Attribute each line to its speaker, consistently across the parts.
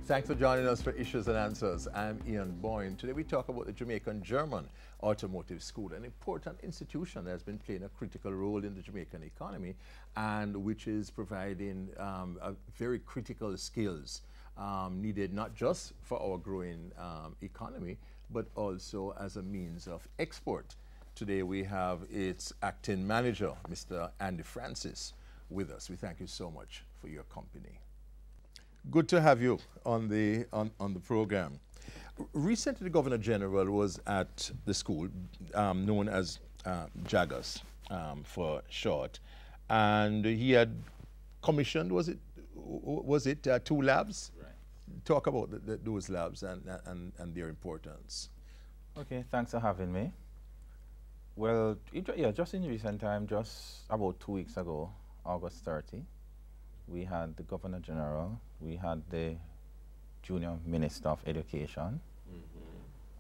Speaker 1: Thanks for joining us for Issues and Answers. I'm Ian Boyne. Today we talk about the Jamaican German Automotive School, an important institution that has been playing a critical role in the Jamaican economy and which is providing very critical skills needed not just for our growing economy, but also as a means of export. Today we have its acting manager, Mr. Ande Francis, with us. We thank you so much for your company. Good to have you on the program. Recently, the Governor General was at the school, known as JAGAS for short, and he had commissioned, was it 2 labs? Right. Talk about those labs and their importance.
Speaker 2: Okay, thanks for having me. Well, yeah, just in recent time, just about 2 weeks ago, August 30, we had the Governor General, we had the Junior Minister of Education,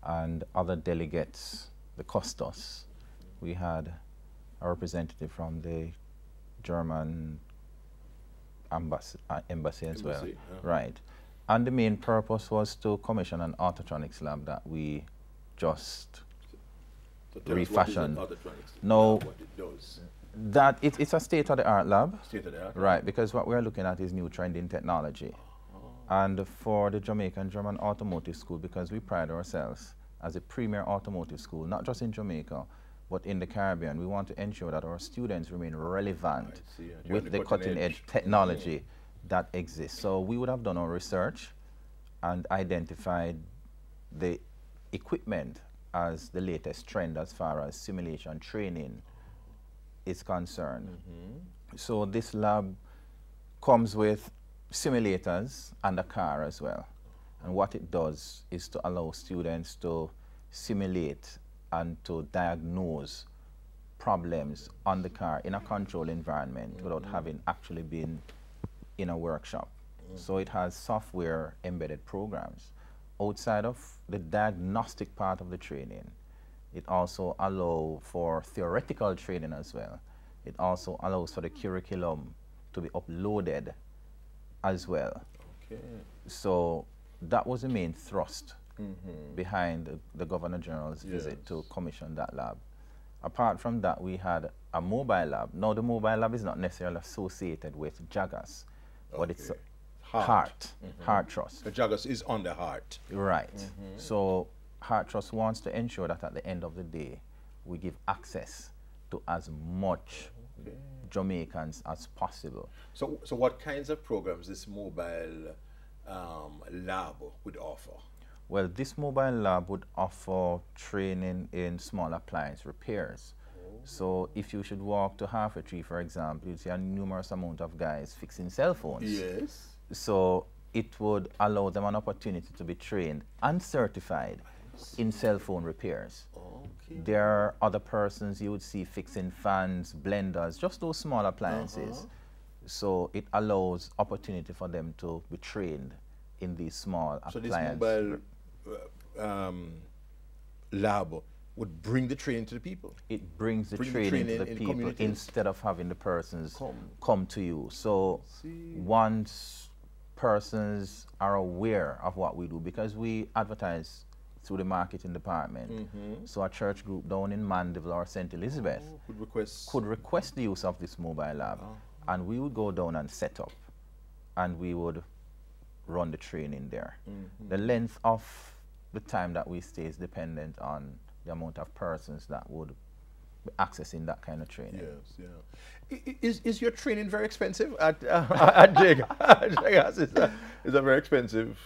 Speaker 2: and other delegates, the custos. We had a representative from the German embassy as well. Right. And the main purpose was to commission an autotronics lab that we just refashioned. No,
Speaker 1: what it does.
Speaker 2: That it's a state-of-the-art lab.
Speaker 1: State-of-the-art?
Speaker 2: Right, because what we're looking at is new trending technology. And for the Jamaican German Automotive School, because we pride ourselves as a premier automotive school, not just in Jamaica, but in the Caribbean, we want to ensure that our students remain relevant with the cutting-edge technology that exists. So we would have done our research and identified the equipment as the latest trend as far as simulation training is concerned. So this lab comes with simulators and a car as well. And what it does is to allow students to simulate and to diagnose problems on the car in a controlled environment without having actually been in a workshop. So it has software embedded programs. Outside of the diagnostic part of the training, it also allows for theoretical training as well. It also allows for the curriculum to be uploaded as well. Okay. So that was the main thrust behind the Governor General's visit to commission that lab. Apart from that, we had a mobile lab. Now, the mobile lab is not necessarily associated with JAGAS, but it's heart trust.
Speaker 1: The JAGAS is on the heart.
Speaker 2: Right. So Heart Trust wants to ensure that at the end of the day, we give access to as much Jamaicans as possible.
Speaker 1: So what kinds of programs this mobile lab would offer?
Speaker 2: Well, this mobile lab would offer training in small appliance repairs. So if you should walk to Halfway Tree, for example, you'd see a numerous amount of guys fixing cell phones.
Speaker 1: Yes.
Speaker 2: So it would allow them an opportunity to be trained and certified in cell phone repairs. Okay. There are other persons you would see fixing fans, blenders, just those small appliances. So it allows opportunity for them to be trained in these small appliances.
Speaker 1: So this mobile lab would bring the training to the people?
Speaker 2: It brings the training to the people instead of having the persons come to you. So once persons are aware of what we do, because we advertise through the marketing department. So a church group down in Mandeville or St. Elizabeth could request the use of this mobile lab, and we would go down and set up, and we would run the training there. The length of the time that we stay is dependent on the amount of persons that would be accessing that kind of training.
Speaker 1: Yes, yeah. Is your training very expensive at JAGAS? Is a very expensive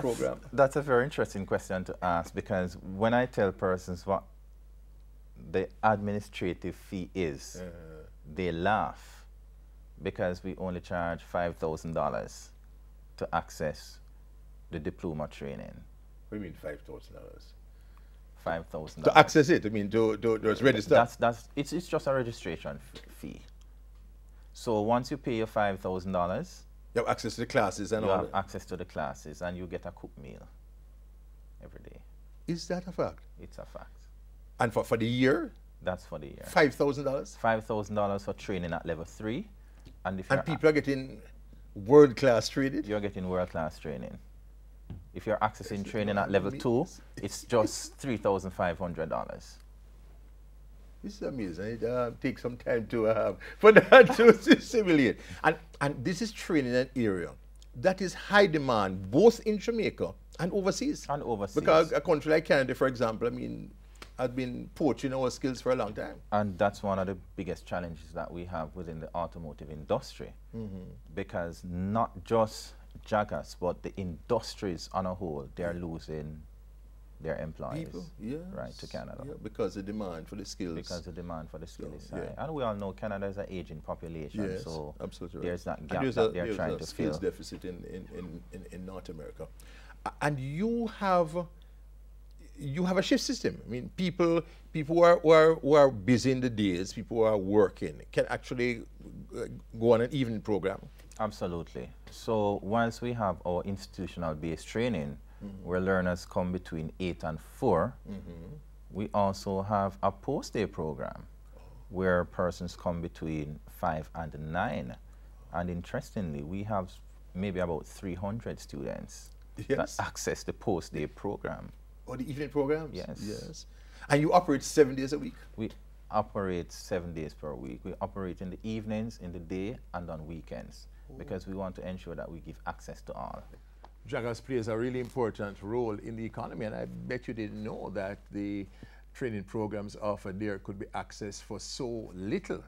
Speaker 1: program?
Speaker 2: That's a very interesting question to ask, because when I tell persons what the administrative fee is, they laugh, because we only charge $5,000 to access the diploma training.
Speaker 1: What do you mean $5,000?
Speaker 2: $5,000.
Speaker 1: To access it, I mean, to register?
Speaker 2: It's just a registration fee. So once you pay your $5,000,
Speaker 1: you have access to the classes and all that?
Speaker 2: You have access to the classes, and you get a cooked meal every day.
Speaker 1: Is that a fact?
Speaker 2: It's a fact.
Speaker 1: And for the year?
Speaker 2: That's for the year.
Speaker 1: $5,000?
Speaker 2: $5,000 for training at level 3.
Speaker 1: And people are getting world-class training?
Speaker 2: You're getting world-class training. If you're accessing training at level 2, it's just $3,500.
Speaker 1: This is amazing. It takes some time to for that to simulate. And this is training in an area that is high demand, both in Jamaica and overseas.
Speaker 2: And overseas.
Speaker 1: Because a country like Canada, for example, I mean, has been poaching our skills for a long time.
Speaker 2: And that's one of the biggest challenges that we have within the automotive industry. Because not just Jaggers, but the industries on a whole, they're losing their employees right to Canada.
Speaker 1: Yeah, because the demand for the skills.
Speaker 2: Because the demand for the skills is high. And we all know Canada is an aging population, so
Speaker 1: absolutely
Speaker 2: there's that gap
Speaker 1: there's
Speaker 2: that they're trying to
Speaker 1: fill. Skills deficit in North America. And you have a shift system. I mean, people who are busy in the days, people who are working, can actually go on an evening program.
Speaker 2: Absolutely. So once we have our institutional-based training, where learners come between 8 and 4, we also have a post-day program where persons come between 5 and 9. And interestingly, we have maybe about 300 students that access the post-day program.
Speaker 1: Or the evening programs?
Speaker 2: Yes.
Speaker 1: Yes. And you operate 7 days a week?
Speaker 2: We operate 7 days per week. We operate in the evenings, in the day, and on weekends, because we want to ensure that we give access to all.
Speaker 1: Jaggers plays a really important role in the economy, and I bet you didn't know that the training programs offered there could be accessed for so little,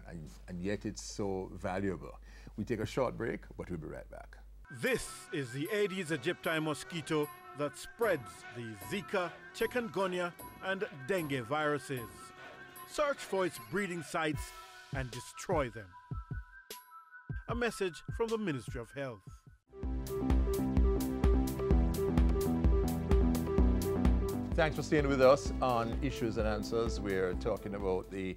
Speaker 1: and yet it's so valuable. We take a short break, but we'll be right back.
Speaker 3: This is the Aedes aegypti mosquito that spreads the Zika, chikungunya, and dengue viruses. Search for its breeding sites and destroy them. A message from the Ministry of Health.
Speaker 1: Thanks for staying with us on Issues and Answers. We're talking about the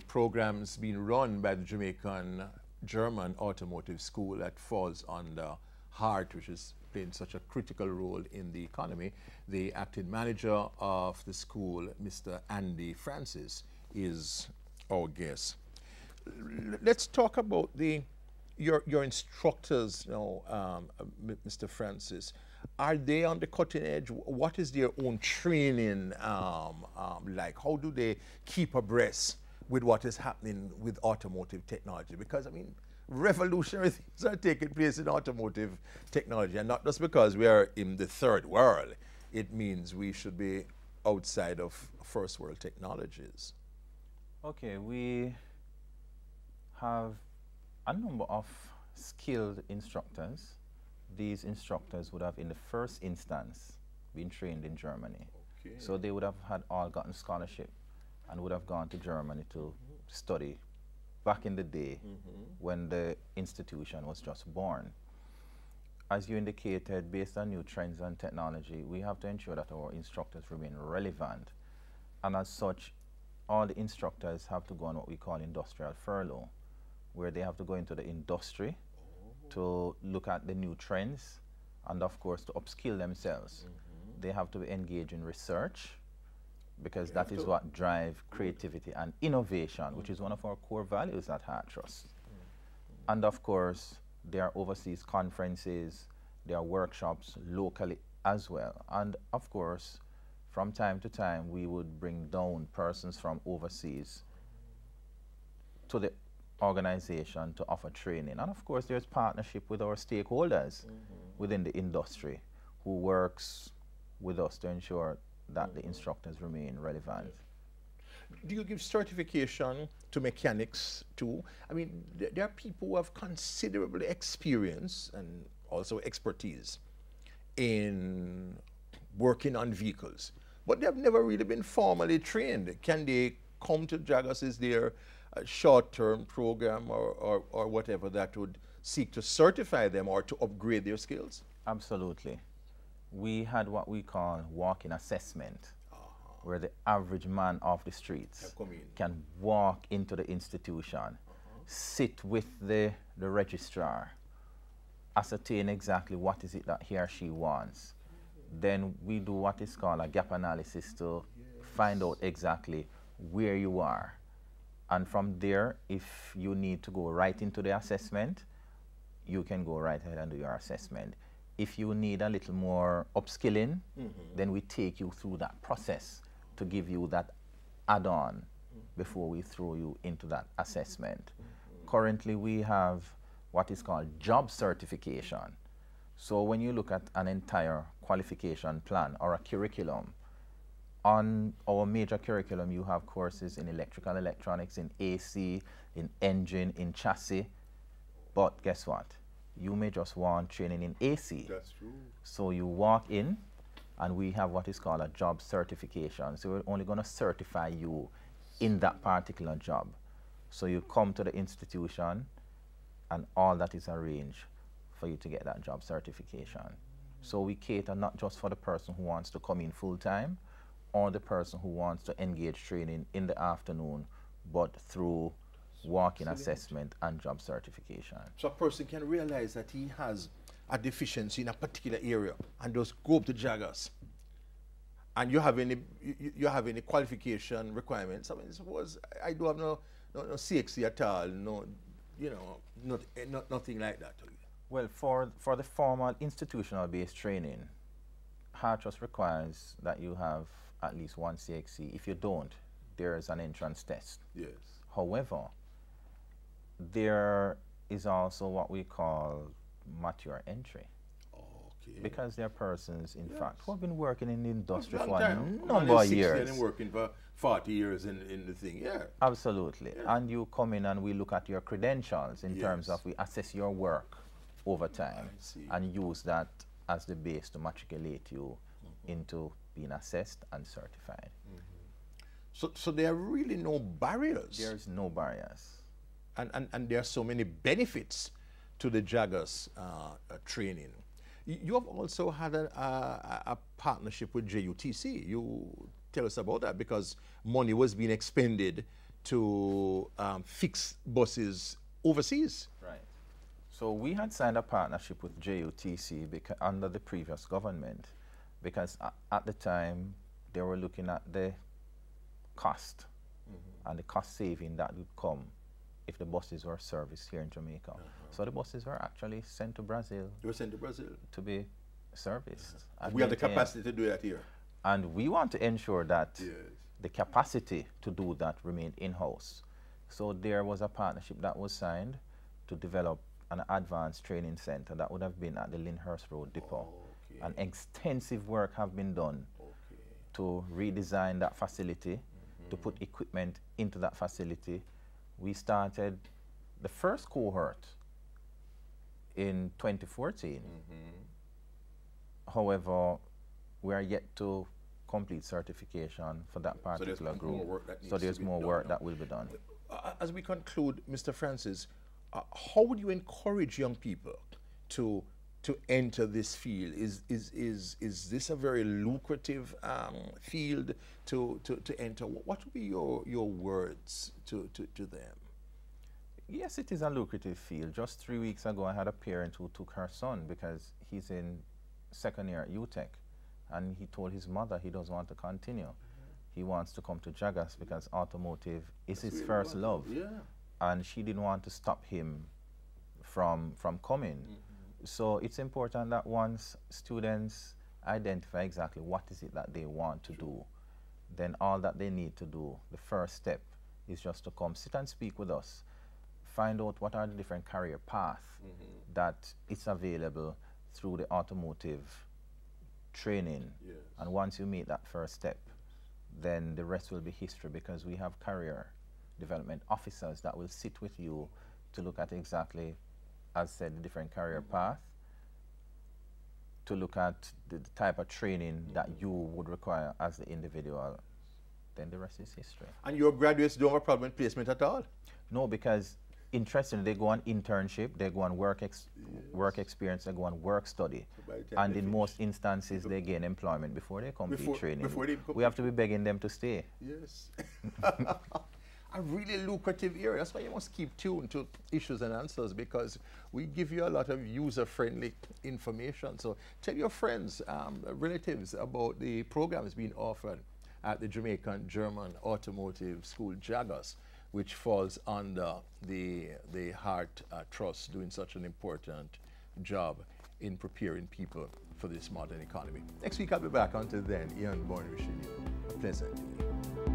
Speaker 1: programs being run by the Jamaican German Automotive School that falls under HART, which is playing such a critical role in the economy. The acting manager of the school, Mr. Ande Francis, is our guest. Let's talk about your instructors now, Mr. Francis. Are they on the cutting edge? What is their own training like? How do they keep abreast with what is happening with automotive technology? Because, I mean, revolutionary things are taking place in automotive technology, and not just because we are in the third world. It means we should be outside of first world technologies.
Speaker 2: Okay, we have a number of skilled instructors. These instructors would have, in the first instance, been trained in Germany. Okay. So they would have had all gotten scholarship and would have gone to Germany to study back in the day when the institution was just born. As you indicated, based on new trends and technology, we have to ensure that our instructors remain relevant. And as such, all the instructors have to go on what we call industrial furlough, where they have to go into the industry to look at the new trends and, of course, to upskill themselves. They have to engage in research, because that is what drives creativity and innovation, which is one of our core values at Heart Trust. And, of course, there are overseas conferences, there are workshops locally as well. And, of course, from time to time, we would bring down persons from overseas to the organization to offer training. And of course, there's partnership with our stakeholders within the industry who works with us to ensure that the instructors remain relevant.
Speaker 1: Do you give certification to mechanics too? I mean, there are people who have considerable experience and also expertise in working on vehicles, but they have never really been formally trained. Can they come to Jaggers? Is there a short-term program or whatever that would seek to certify them or to upgrade their skills?
Speaker 2: Absolutely. We had what we call walk-in assessment, where the average man off the streets can walk into the institution, sit with the registrar, ascertain exactly what is it that he or she wants. Then we do what is called a gap analysis to find out exactly where you are. And from there, if you need to go right into the assessment, you can go right ahead and do your assessment. If you need a little more upskilling, then we take you through that process to give you that add-on before we throw you into that assessment. Currently, we have what is called job certification. So when you look at an entire qualification plan or a curriculum, on our major curriculum, you have courses in electrical, electronics, in AC, in engine, in chassis. But guess what? You may just want training in AC.
Speaker 1: That's true.
Speaker 2: So you walk in, and we have what is called a job certification. So we're only going to certify you in that particular job. So you come to the institution, and all that is arranged for you to get that job certification. So we cater not just for the person who wants to come in full-time, or the person who wants to engage training in the afternoon, but through walk-in assessment and job certification.
Speaker 1: So a person can realize that he has a deficiency in a particular area and just go up to Jaggers. And you have any qualification requirements? I mean, suppose I do have no CXC at all, no, you know, nothing like that.
Speaker 2: Well, for the formal institutional-based training, HeartTrust requires that you have at least one CXC. If you don't, there is an entrance test.
Speaker 1: Yes.
Speaker 2: However, there is also what we call mature entry.
Speaker 1: Okay.
Speaker 2: Because there are persons, in fact, who have been working in the industry for a
Speaker 1: time.
Speaker 2: number of years.
Speaker 1: I've been working for 40 years in the thing, yeah.
Speaker 2: Absolutely.
Speaker 1: Yeah.
Speaker 2: And you come in and we look at your credentials in terms of we assess your work over time and use that as the base to matriculate you into being assessed and certified.
Speaker 1: So there are really no barriers.
Speaker 2: There's no barriers.
Speaker 1: And there are so many benefits to the Jaggers training. You have also had a partnership with JUTC. You tell us about that, because money was being expended to fix buses overseas.
Speaker 2: Right. So we had signed a partnership with JUTC under the previous government, because at the time they were looking at the cost and the cost saving that would come if the buses were serviced here in Jamaica. So the buses were actually sent to Brazil.
Speaker 1: They were sent to Brazil
Speaker 2: to be serviced.
Speaker 1: We have the capacity to do that here.
Speaker 2: And we want to ensure that the capacity to do that remained in-house. So there was a partnership that was signed to develop an advanced training center that would have been at the Lyndhurst Road Depot. And extensive work have been done to redesign that facility, to put equipment into that facility. We started the first cohort in 2014. However, we are yet to complete certification for that particular group. So there's more work that will be done.
Speaker 1: As we conclude, Mr. Francis, how would you encourage young people to enter this field? Is this a very lucrative field to enter? What would be your words to them?
Speaker 2: Yes, it is a lucrative field. Just 3 weeks ago, I had a parent who took her son because he's in second year at UTech, and he told his mother he doesn't want to continue. He wants to come to Jaggers because automotive is his first love. And she didn't want to stop him from coming. So it's important that once students identify exactly what is it that they want to do, then all that they need to do, the first step, is just to come sit and speak with us, find out what are the different career paths that is available through the automotive training. And once you meet that first step, then the rest will be history, because we have career development officers that will sit with you to look at exactly, as said, the different career path, to look at the type of training that you would require as the individual. Then the rest is history.
Speaker 1: And your graduates don't have a problem with placement at all?
Speaker 2: No, because interestingly, they go on internship, they go on work experience, they go on work study. And in most instances, they gain employment before they complete training. We have to be begging them to stay.
Speaker 1: Yes. A really lucrative area. That's why you must keep tuned to Issues and Answers, because we give you a lot of user-friendly information. So tell your friends, relatives about the programs being offered at the Jamaican German Automotive School, Jaggers, which falls under the Heart Trust, doing such an important job in preparing people for this modern economy. Next week I'll be back. Until then, Ian Bourne wishing you a pleasant day.